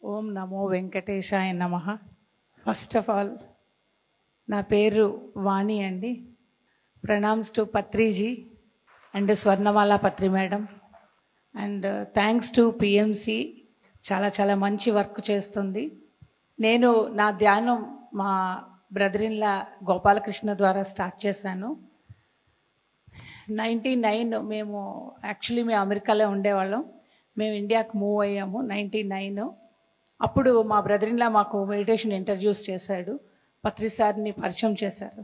ఓం నమో వెంకటేశాయ నమః. First of all నా పేరు వాణి అండి. ప్రణామ్స్ to Patriji and Swarnamala Patri madam and thanks to PMC. చాలా చాలా మంచి వర్క్ చేస్తుంది. నేను నా ధ్యానం మా బ్రదరిన్లా గోపాలకృష్ణ ద్వారా స్టార్ట్ చేశాను. 99 మేము అమెరికాలో ఉండేవాళ్ళం. మేము ఇండియాకు మూవ్ అయ్యాము 99. అప్పుడు మా బ్రదరిన్లా మాకు మెడిటేషన్ ఇంట్రడ్యూస్ చేశాడు. పత్రి సార్ని పరిచయం చేశారు.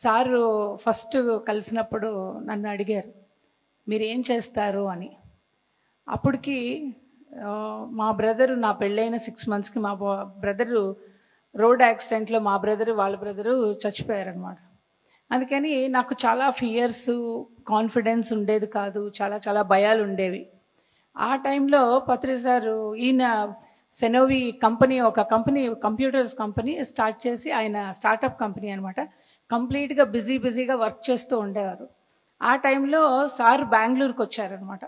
సారు ఫస్ట్ కలిసినప్పుడు నన్ను అడిగారు, మీరు ఏం చేస్తారు అని. అప్పటికి మా బ్రదరు, నా పెళ్ళైన 6 monthsకి మా బ్రదరు రోడ్ యాక్సిడెంట్లో మా బ్రదరు వాళ్ళ బ్రదరు చచ్చిపోయారనమాట. అందుకని నాకు చాలా ఫియర్స్, కాన్ఫిడెన్స్ ఉండేది కాదు. చాలా చాలా భయాలు ఉండేవి. ఆ టైంలో పత్రి సారు ఈయన సెనోవి కంపెనీ, ఒక కంపెనీ, కంప్యూటర్స్ కంపెనీ స్టార్ట్ చేసి, ఆయన స్టార్టప్ కంపెనీ అనమాట, కంప్లీట్గా బిజీగా వర్క్ చేస్తూ ఉండేవారు. ఆ టైంలో సార్ బెంగళూరుకి వచ్చారనమాట.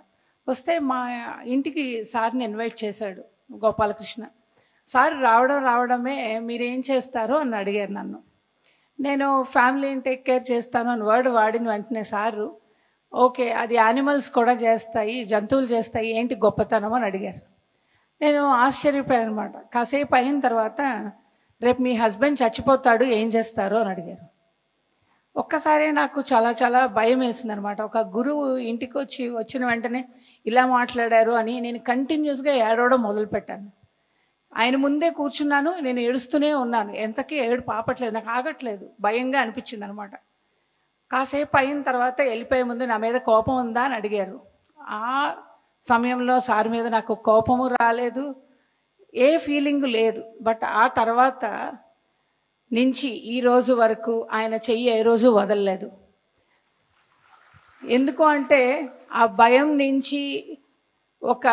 వస్తే మా ఇంటికి సార్ని ఇన్వైట్ చేశాడు గోపాలకృష్ణ. సార్ రావడమే మీరేం చేస్తారో అని అడిగారు నన్ను. నేను ఫ్యామిలీని టేక్ కేర్ చేస్తాను అని వర్డ్ వాడిన వెంటనే సారు, ఓకే అది యానిమల్స్ కూడా చేస్తాయి, జంతువులు చేస్తాయి, ఏంటి గొప్పతనం అని అడిగారు. నేను ఆశ్చర్యపోయాను అనమాట. కాసేపు అయిన తర్వాత, రేపు మీ హస్బెండ్ చచ్చిపోతాడు, ఏం చేస్తారు అని అడిగారు. ఒక్కసారి నాకు చాలా చాలా భయం వేసింది అనమాట. ఒక గురువు ఇంటికి వచ్చిన వెంటనే ఇలా మాట్లాడారు అని నేను కంటిన్యూస్గా ఏడవడం మొదలుపెట్టాను. ఆయన ముందే కూర్చున్నాను, నేను ఏడుస్తూనే ఉన్నాను. ఎంతకీ ఏడుపు ఆపట్లేదు, నాకు ఆగట్లేదు, భయంగా అనిపించింది అనమాట. కాసేపు అయిన తర్వాత వెళ్ళిపోయే ముందు నా మీద కోపం ఉందా అని అడిగారు. ఆ సమయంలో సార్ మీద నాకు కోపము రాలేదు, ఏ ఫీలింగ్ లేదు. బట్ ఆ తర్వాత నుంచి ఈ రోజు వరకు ఆయన చెయ్యి ఏ రోజు వదలలేదు. ఎందుకు అంటే ఆ భయం నుంచి ఒక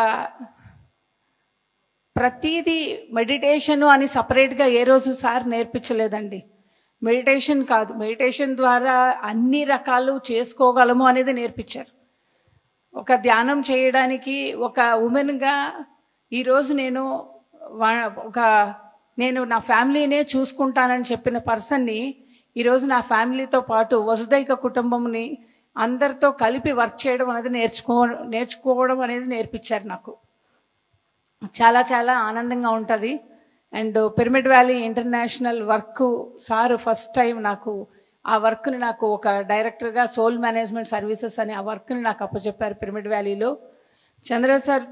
ప్రతీది మెడిటేషను అని సపరేట్గా ఏ రోజు సార్ నేర్పించలేదండి. మెడిటేషన్ కాదు, మెడిటేషన్ ద్వారా అన్ని రకాలు చేసుకోగలము అనేది నేర్పించారు. ఒక ధ్యానం చేయడానికి ఒక ఉమెన్గా ఈరోజు నేను నా ఫ్యామిలీనే చూసుకుంటానని చెప్పిన పర్సన్ని ఈరోజు నా ఫ్యామిలీతో పాటు వసుదైక కుటుంబంని అందరితో కలిపి వర్క్ చేయడం అనేది నేర్చుకోవడం అనేది నేర్పించారు నాకు. చాలా చాలా ఆనందంగా ఉంటుంది. And pyramid valley international work sir first time నాకు ఆ వర్క్ని నాకు ఒక డైరెక్టర్గా సోల్ మేనేజ్మెంట్ సర్వీసెస్ అని ఆ వర్క్ని నాకు అప్పచెప్పారు పిరమిడ్ వ్యాలీలో. చంద్ర సార్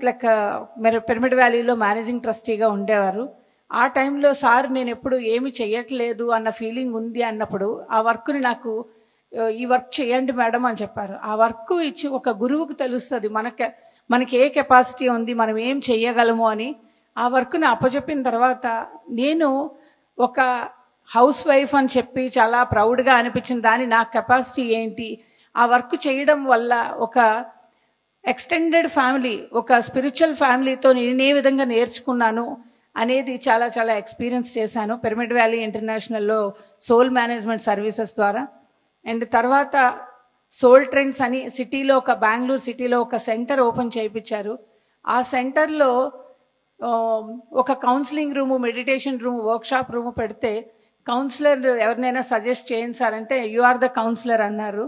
పిరమిడ్ వ్యాలీలో మేనేజింగ్ ట్రస్టీగా ఉండేవారు. ఆ టైంలో సార్ నేను ఎప్పుడు ఏమి చెయ్యట్లేదు అన్న ఫీలింగ్ ఉంది అన్నప్పుడు ఆ వర్క్ని నాకు, ఈ వర్క్ చేయండి మేడం అని చెప్పారు. ఆ వర్క్ ఇచ్చి ఒక గురువుకు తెలుస్తుంది మనకి ఏ కెపాసిటీ ఉంది, మనం ఏం చెయ్యగలము అని. ఆ వర్క్ని అప్పచెప్పిన తర్వాత నేను ఒక హౌస్ వైఫ్ అని చెప్పి చాలా ప్రౌడ్గా అనిపించింది. నా కెపాసిటీ ఏంటి, ఆ వర్క్ చేయడం వల్ల ఒక ఎక్స్టెండెడ్ ఫ్యామిలీ, ఒక స్పిరిచువల్ ఫ్యామిలీతో నేను ఏ విధంగా నేర్చుకున్నాను అనేది చాలా చాలా ఎక్స్పీరియన్స్ చేశాను పిరమిడ్ వ్యాలీ ఇంటర్నేషనల్లో సోల్ మేనేజ్మెంట్ సర్వీసెస్ ద్వారా. అండ్ తర్వాత సోల్ ట్రెండ్స్ అని సిటీలో, బెంగళూరు సిటీలో ఒక సెంటర్ ఓపెన్ చేయించారు. ఆ సెంటర్లో ఒక counselling room, meditation room, workshop room పెడితే కౌన్సిలర్ ఎవరినైనా సజెస్ట్ చేయించారంటే యు ఆర్ ద కౌన్సిలర్ అన్నారు.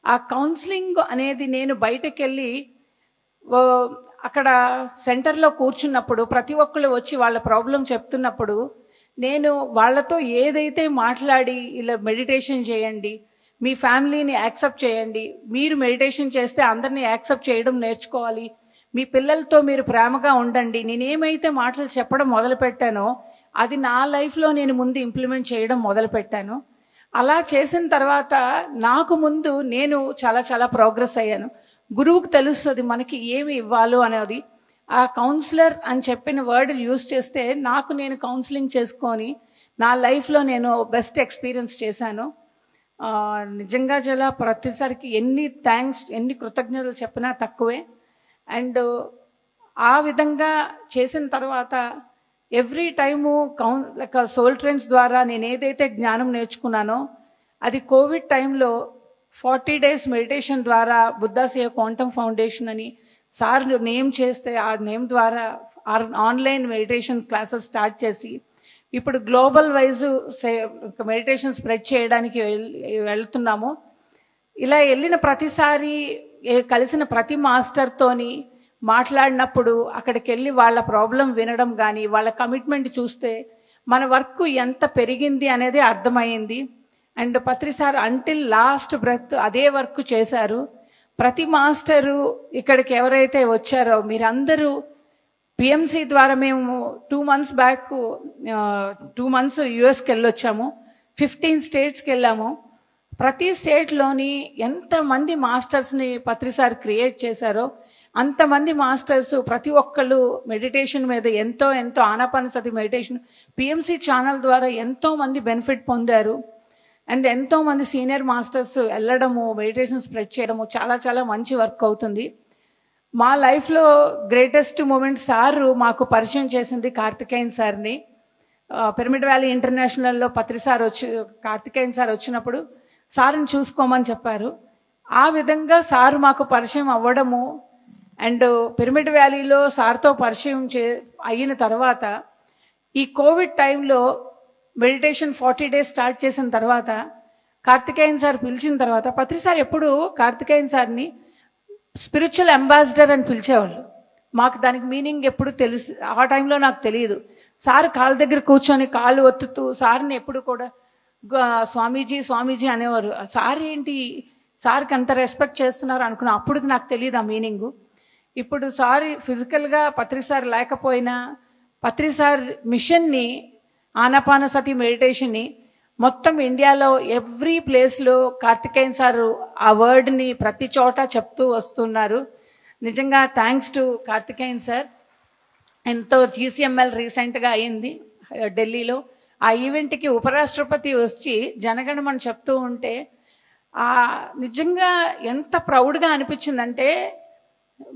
ఆ కౌన్సిలింగ్ అనేది నేను బయటకు వెళ్ళి అక్కడ సెంటర్లో కూర్చున్నప్పుడు ప్రతి ఒక్కళ్ళు వచ్చి వాళ్ళ ప్రాబ్లం చెప్తున్నప్పుడు నేను వాళ్ళతో ఏదైతే మాట్లాడి, ఇలా మెడిటేషన్ చేయండి, మీ ఫ్యామిలీని యాక్సెప్ట్ చేయండి, మీరు మెడిటేషన్ చేస్తే అందరినీ యాక్సెప్ట్ చేయడం నేర్చుకోవాలి, మీ పిల్లలతో మీరు ప్రేమగా ఉండండి, నేనేమైతే మాటలు చెప్పడం మొదలుపెట్టానో అది నా లైఫ్లో నేను ముందు ఇంప్లిమెంట్ చేయడం మొదలుపెట్టాను. అలా చేసిన తర్వాత నాకు ముందు నేను చాలా చాలా ప్రోగ్రెస్ అయ్యాను. గురువుకు తెలుస్తుంది మనకి ఏమి ఇవ్వాలో అనేది. ఆ కౌన్సిలర్ అని చెప్పిన వర్డ్ యూజ్ చేస్తే నేను కౌన్సిలింగ్ చేసుకొని నా లైఫ్లో నేను బెస్ట్ ఎక్స్పీరియన్స్ చేశాను. నిజంగా చాలా ప్రతిసారికి ఎన్ని కృతజ్ఞతలు చెప్పినా తక్కువే. అండ్ ఆ విధంగా చేసిన తర్వాత ఎవ్రీ టైము సోల్ ట్రెండ్స్ ద్వారా నేను ఏదైతే జ్ఞానం నేర్చుకున్నానో అది కోవిడ్ టైంలో 40 days మెడిటేషన్ ద్వారా బుద్ధా సేవ క్వాంటమ్ ఫౌండేషన్ అని సార్ నేమ్ చేస్తే ఆ నేమ్ ద్వారా ఆన్లైన్ మెడిటేషన్ క్లాసెస్ స్టార్ట్ చేసి ఇప్పుడు గ్లోబల్ వైజ్ మెడిటేషన్ స్ప్రెడ్ చేయడానికి వెళ్తున్నాము. ఇలా వెళ్ళిన ప్రతిసారి కలిసిన ప్రతి మాస్టర్తోని మాట్లాడినప్పుడు అక్కడికి వెళ్ళి వాళ్ళ ప్రాబ్లం వినడం కానీ వాళ్ళ కమిట్మెంట్ చూస్తే మన వర్క్ ఎంత పెరిగింది అనేది అర్థమైంది. And Patri sir until last breath అదే వర్క్ చేశారు. ప్రతి మాస్టరు ఇక్కడికి ఎవరైతే వచ్చారో మీరందరూ పిఎంసి ద్వారా మేము 2 months బ్యాక్ 2 months యుఎస్కి వెళ్ళొచ్చాము. 15 స్టేట్స్కి వెళ్ళాము. ప్రతి స్టేట్లోని ఎంతమంది మాస్టర్స్ని పత్రి సార్ క్రియేట్ చేశారో అంతమంది మాస్టర్స్ ప్రతి ఒక్కళ్ళు మెడిటేషన్ మీద ఎంతో ఆనాపానసతి మెడిటేషన్ పిఎంసి ఛానల్ ద్వారా ఎంతో మంది బెనిఫిట్ పొందారు. అండ్ ఎంతో మంది సీనియర్ మాస్టర్స్ వెళ్ళడము మెడిటేషన్ స్ప్రెడ్ చేయడము చాలా మంచి వర్క్ అవుతుంది. మా లైఫ్లో గ్రేటెస్ట్ మూమెంట్ సారు మాకు పరిచయం చేసింది కార్తికేయన్ సార్ని. పిరమిడ్ వ్యాలీ ఇంటర్నేషనల్లో కార్తికేయన్ సార్ వచ్చినప్పుడు సార్ని చూసుకోమని చెప్పారు. ఆ విధంగా సార్ మాకు పరిచయం అవ్వడము అండ్ పిరమిడ్ వ్యాలీలో సార్తో పరిచయం అయిన తర్వాత ఈ కోవిడ్ టైంలో మెడిటేషన్ 40 days స్టార్ట్ చేసిన తర్వాత కార్తికేయన్ సార్ పిలిచిన తర్వాత పత్రి సార్ ఎప్పుడు కార్తికేయన్ సార్ని స్పిరిచువల్ అంబాసిడర్ అని పిలిచేవాళ్ళు. మాకు దానికి మీనింగ్ ఎప్పుడు తెలుసు, ఆ టైంలో నాకు తెలియదు. సార్ కాళ్ళ దగ్గర కూర్చొని కాళ్ళు ఒత్తుతూ సార్ని ఎప్పుడు కూడా స్వామీజీ అనేవారు. సార్ ఏంటి సార్కి అంత రెస్పెక్ట్ చేస్తున్నారు అనుకున్నా. అప్పుడు నాకు తెలియదు ఆ మీనింగు. ఇప్పుడు సార్ ఫిజికల్గా పత్రి సార్ లేకపోయినా పత్రి సార్ మిషన్ని ఆనాపానసతి మెడిటేషన్ని మొత్తం ఇండియాలో ఎవ్రీ ప్లేస్లో కార్తికేయన్ సార్ ఆ వర్డ్ని ప్రతి చోట చెప్తూ వస్తున్నారు. నిజంగా థ్యాంక్స్ టు కార్తికేయన్ సార్. ఎంతో GCML రీసెంట్గా అయింది ఢిల్లీలో. ఆ ఈవెంట్కి ఉపరాష్ట్రపతి వచ్చి జనగణమని చెప్తూ ఉంటే నిజంగా ఎంత ప్రౌడ్గా అనిపించిందంటే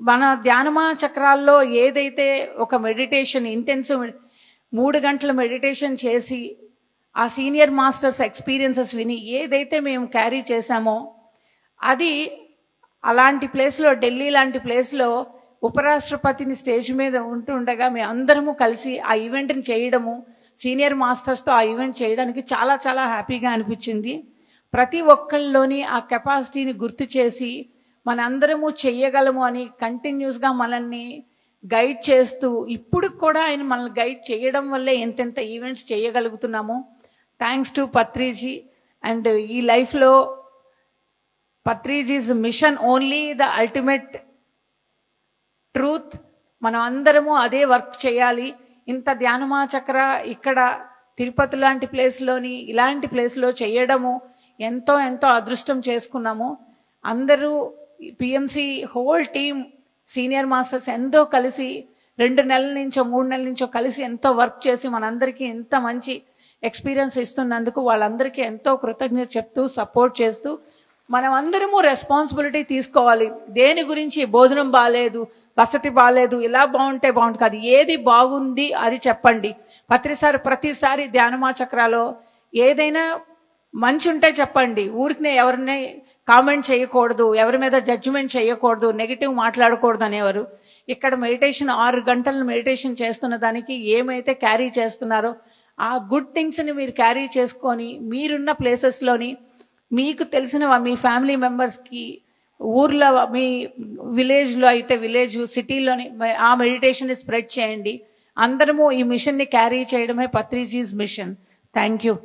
మన ధ్యానమా చక్రాల్లో ఏదైతే ఒక మెడిటేషన్ ఇంటెన్సివ్ 3 గంటల మెడిటేషన్ చేసి ఆ సీనియర్ మాస్టర్స్ ఎక్స్పీరియన్సెస్ విని ఏదైతే మేము క్యారీ చేశామో అది అలాంటి ప్లేస్లో ఢిల్లీ లాంటి ప్లేస్లో ఉపరాష్ట్రపతిని స్టేజ్ మీద ఉంటుండగా మేము అందరము కలిసి ఆ ఈవెంట్ని చేయడము సీనియర్ మాస్టర్స్తో ఆ ఈవెంట్ చేయడానికి చాలా హ్యాపీగా అనిపించింది. ప్రతి ఒక్కళ్ళలోని ఆ కెపాసిటీని గుర్తు చేసి మనందరము చెయ్యగలము అని కంటిన్యూస్గా మనల్ని గైడ్ చేస్తూ ఇప్పుడు కూడా ఆయన మనల్ని గైడ్ చేయడం వల్లే ఎంతెంత ఈవెంట్స్ చేయగలుగుతున్నాము. Thanks to Patriji. అండ్ ఈ లైఫ్లో Patriji's mission only the ultimate truth. మనం అందరము అదే వర్క్ చేయాలి. ఇంత ధ్యానమా చక్ర ఇక్కడ తిరుపతి లాంటి ప్లేస్లోని ఇలాంటి ప్లేస్లో చేయడము ఎంతో అదృష్టం చేసుకున్నాము. అందరూ PMC whole team senior masters ఎంతో కలిసి 2 నెలల నుంచో 3 నెలల నుంచో కలిసి ఎంతో వర్క్ చేసి మనందరికీ ఎంత మంచి ఎక్స్పీరియన్స్ ఇస్తున్నందుకు వాళ్ళందరికీ ఎంతో కృతజ్ఞత చెప్తూ సపోర్ట్ చేస్తూ మనం అందరము రెస్పాన్సిబిలిటీ తీసుకోవాలి. దేని గురించి భోజనం బాగాలేదు, వసతి బాగాలేదు, ఇలా బాగుంటే బాగుంటుంది కాదు, ఏది బాగుంది అది చెప్పండి. ప్రతిసారి ధ్యానమా చక్రాలో ఏదైనా మంచి ఉంటే చెప్పండి. ఊరికినే ఎవరిని కామెంట్ చేయకూడదు, ఎవరి మీద జడ్జిమెంట్ చేయకూడదు, నెగిటివ్ మాట్లాడకూడదు అనేవారు. ఇక్కడ మెడిటేషన్ 6 గంటలు మెడిటేషన్ చేస్తున్న దానికి ఏమైతే క్యారీ చేస్తున్నారో ఆ గుడ్ థింగ్స్ని మీరు క్యారీ చేసుకొని మీరున్న ప్లేసెస్లోని మీకు తెలిసిన మీ ఫ్యామిలీ మెంబర్స్కి ఊర్లో మీ విలేజ్లో అయితే విలేజ్ సిటీలోని ఆ మెడిటేషన్ని స్ప్రెడ్ చేయండి. అందరము ఈ మిషన్ని క్యారీ చేయడమే పత్రిజీస్ మిషన్. Thank you.